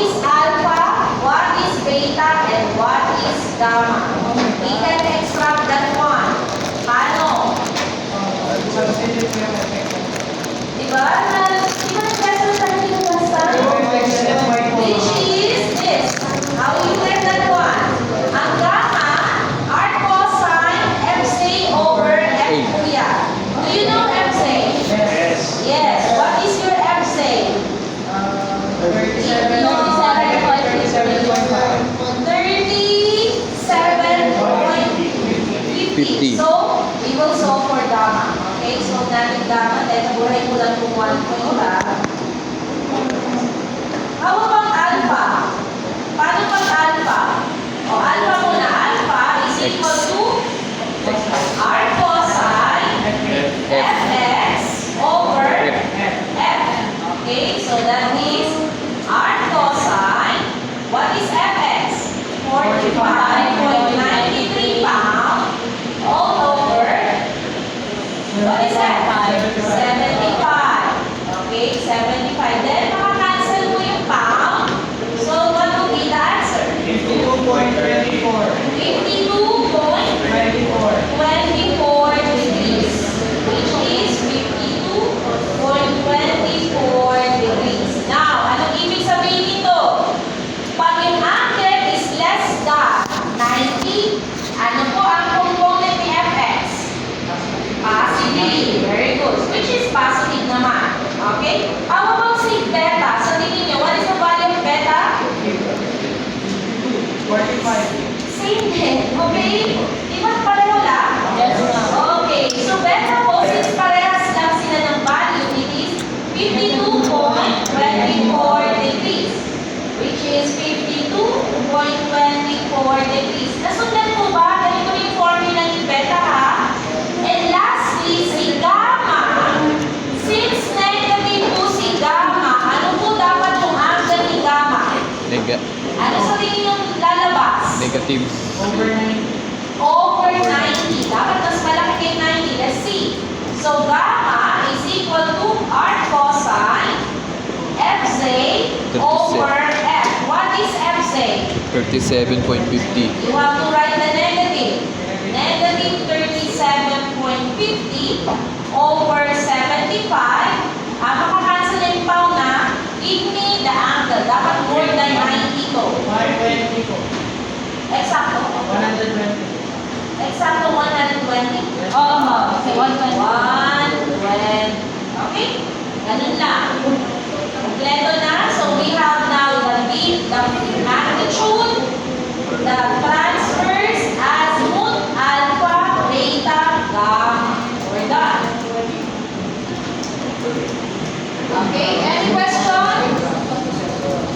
is alpha, what is beta, and what is gamma? We can extract that one. Paano? Diba? Diba nag-test sa pinabasa? Which is this. How you get that one? Ang gamma, arc cosine, FA over F kuya. Do you know FA? Yes. What is your FA? 37.50. So, we will solve for gamma. Okay, so natin gamma. Then, nabuhay ko lang kung 1 point ha. How about alpha? Paano pag alpha? O, alpha muna. Alpha is equal to arc cosine fx over f. Okay, so that is arc cosine. What is fx? 45.93 pounds all over. What is that? 75. Okay, 75. Then, makakancel mo yung pound. So, what will be the answer? 52.24. 52.24 degrees. Which is 52.24 degrees. Now, anong ibig sabihin nito? Pag yung angle is less than 90, ano po ang component ni fx? Positive. Very good. Which is positive naman. Okay? How about si beta? Sa tingin nyo, what is the value of beta? 45. Same din. Okay? Di ba pareho lang? Yes, ma'am. Okay. So, beta po, since parehas lang sila ng value, it is 52.24 degrees. Which is 52.24 degrees. Nasundan po ba? Ganito yung formula ni beta ha? And lastly, si gamma. Since negative po si gamma, ano po dapat yung angle ni gamma? Ano sa tingin yung lalabas? Negative. Over 90. Over 90. Dapat mas malaki kay 90. Let's see. So, gamma is equal to arc cosine FZ over F. What is FZ? 37.50. You have to write the negative. Negative 37.50 over 75. Makakancel na yung pound na. Give me the angle. Dapat more than 90 to. 520 po. Eksakto. 120. Eksakto 120. Oo, ma'am. Kasi 120. 120. Okay? Ganun lang. Kompleto na. So, we have now the magnitude, the transverse, azimuth, alpha, beta, gamma. We're done. Okay? Any questions?